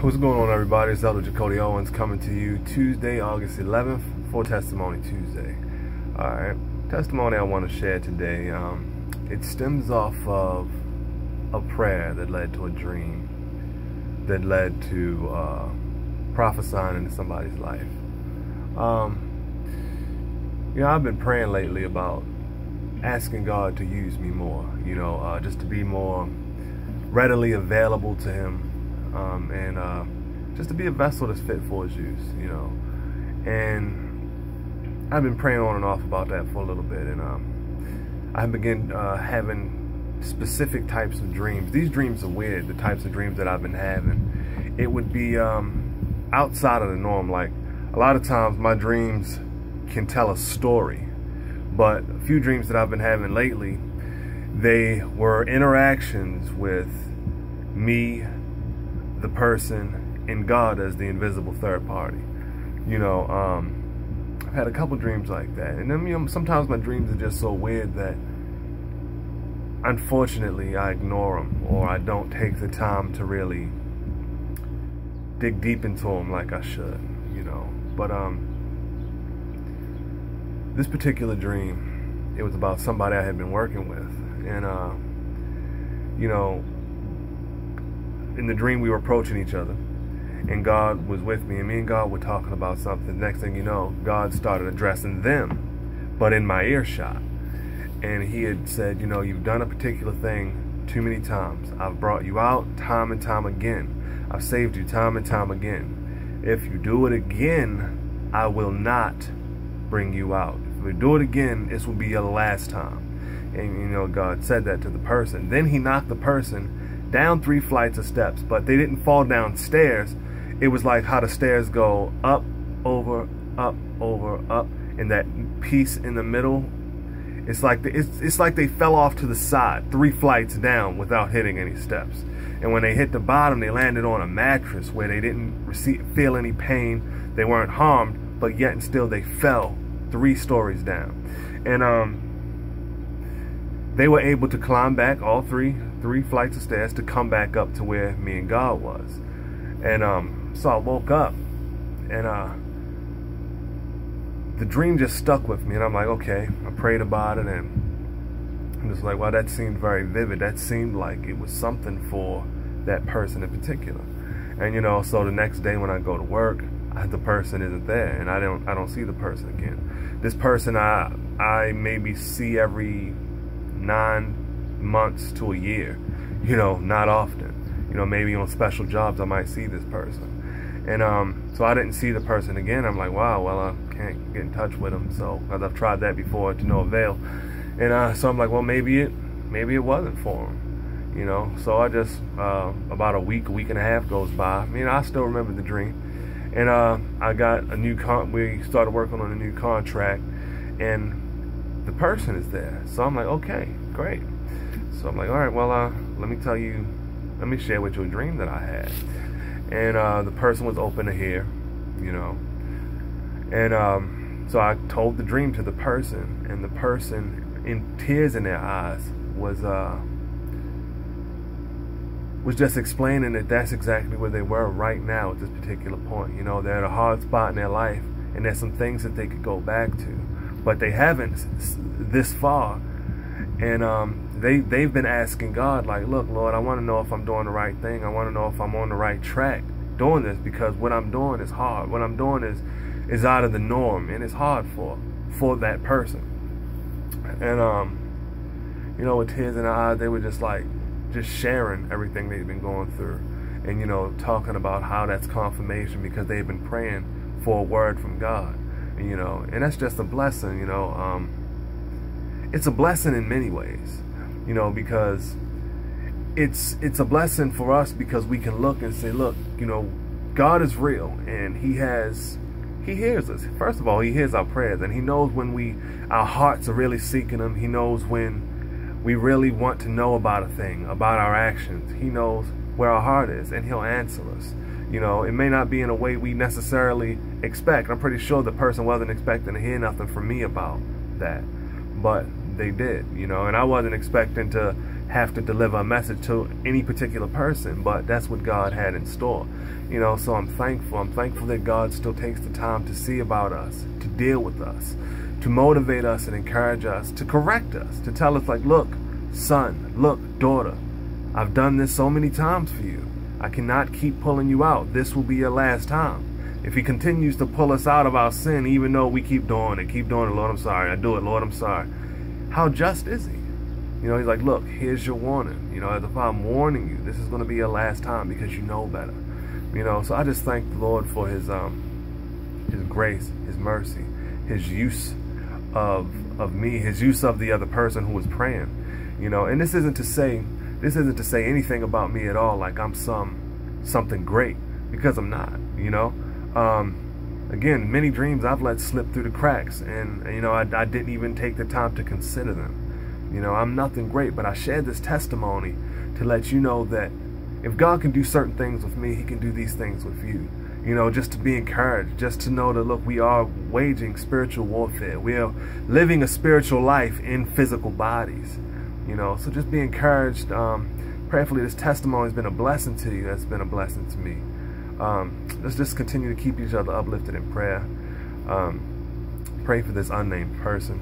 What's going on, everybody? It's Elder Jacody Owens coming to you Tuesday, August 11th for Testimony Tuesday. Alright, testimony I want to share today, it stems off of a prayer that led to a dream, that led to prophesying into somebody's life. I've been praying lately about asking God to use me more, just to be more readily available to Him. And just to be a vessel that's fit for His use, and I've been praying on and off about that for a little bit, and I began having specific types of dreams. These dreams are weird, the types of dreams that I've been having. It would be outside of the norm. Like, a lot of times my dreams can tell a story, but a few dreams that I've been having lately, they were interactions with me, the person, and God as the invisible third party. I've had a couple dreams like that, and then sometimes my dreams are just so weird that unfortunately I ignore them, or I don't take the time to really dig deep into them like I should, but this particular dream, it was about somebody I had been working with, and in the dream we were approaching each other, and God was with me, and me and God were talking about something. Next thing you know, God started addressing them, but in my earshot. And He had said, you've done a particular thing too many times. I've brought you out time and time again. I've saved you time and time again. If you do it again, I will not bring you out. If we do it again, this will be your last time. And God said that to the person. Then He knocked the person down 3 flights of steps, but they didn't fall down stairs. It was like how the stairs go up, over, up, over, up, and that piece in the middle, it's like they fell off to the side 3 flights down without hitting any steps. And when they hit the bottom, they landed on a mattress where they didn't feel any pain. They weren't harmed, but yet and still they fell 3 stories down. And they were able to climb back all three flights of stairs to come back up to where me and God was. And so I woke up, and the dream just stuck with me, and I'm like, okay. I prayed about it, and I'm just like, wow, that seemed very vivid. That seemed like it was something for that person in particular. And so the next day when I go to work, the person isn't there, and I don't see the person again. This person I maybe see every 9 months to a year, not often. Maybe on special jobs I might see this person. And so I didn't see the person again. I'm like, wow, well, I can't get in touch with him, so, because I've tried that before to no avail. And so I'm like, well, maybe it wasn't for him, so I just about a week and a half goes by. I still remember the dream, and I got a new we started working on a new contract, and the person is there. So I'm like, okay, great. So I'm like, all right, well, let me share with you a dream that I had. And the person was open to hear, and so I told the dream to the person, and the person, in tears in their eyes, was just explaining that that's exactly where they were right now at this particular point. They're at a hard spot in their life, and there's some things that they could go back to, but they haven't this far. And they've been asking God, like, look, Lord, I want to know if I'm doing the right thing. I want to know if I'm on the right track doing this, because what I'm doing is hard. What I'm doing is out of the norm, and it's hard for that person. And with tears in their eyes, they were just sharing everything they've been going through, and talking about how that's confirmation, because they've been praying for a word from God. And that's just a blessing. It's a blessing in many ways, because it's a blessing for us, because we can look and say, look, God is real, and He hears us. First of all, He hears our prayers, and He knows when our hearts are really seeking Him. He knows when we really want to know about a thing, about our actions. He knows where our heart is, and He'll answer us. It may not be in a way we necessarily expect. I'm pretty sure the person wasn't expecting to hear nothing from me about that, but they did, and I wasn't expecting to have to deliver a message to any particular person, but that's what God had in store. You know, so I'm thankful. I'm thankful that God still takes the time to see about us, to deal with us, to motivate us and encourage us, to correct us, to tell us like, look, son, look, daughter, I've done this so many times for you. I cannot keep pulling you out. This will be your last time. If he continues to pull us out of our sin, even though we keep doing it, Lord, I'm sorry. I do it, Lord, I'm sorry. How just is he? You know, he's like, look, here's your warning. You know, as if I'm warning you, this is going to be your last time because you know better. You know, so I just thank the Lord for his grace, his mercy, his use of me, his use of the other person who was praying. You know, and this isn't to say anything about me at all, like I'm something great, because I'm not. You know, again, many dreams I've let slip through the cracks, and you know, I didn't even take the time to consider them. You know, I'm nothing great, but I shared this testimony to let you know that if God can do certain things with me, he can do these things with you. You know, just to be encouraged, just to know that, look, we are waging spiritual warfare. We are living a spiritual life in physical bodies. You know, so just be encouraged. Prayerfully, this testimony has been a blessing to you. It's been a blessing to me. Let's just continue to keep each other uplifted in prayer. Pray for this unnamed person.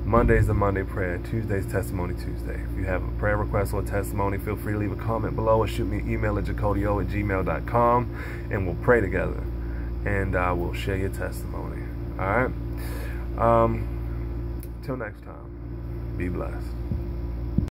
Monday's the Monday prayer. Tuesday's Testimony Tuesday. If you have a prayer request or a testimony, feel free to leave a comment below or shoot me an email at jacodio@gmail.com, and we'll pray together. And we'll share your testimony. All right? Till next time, be blessed.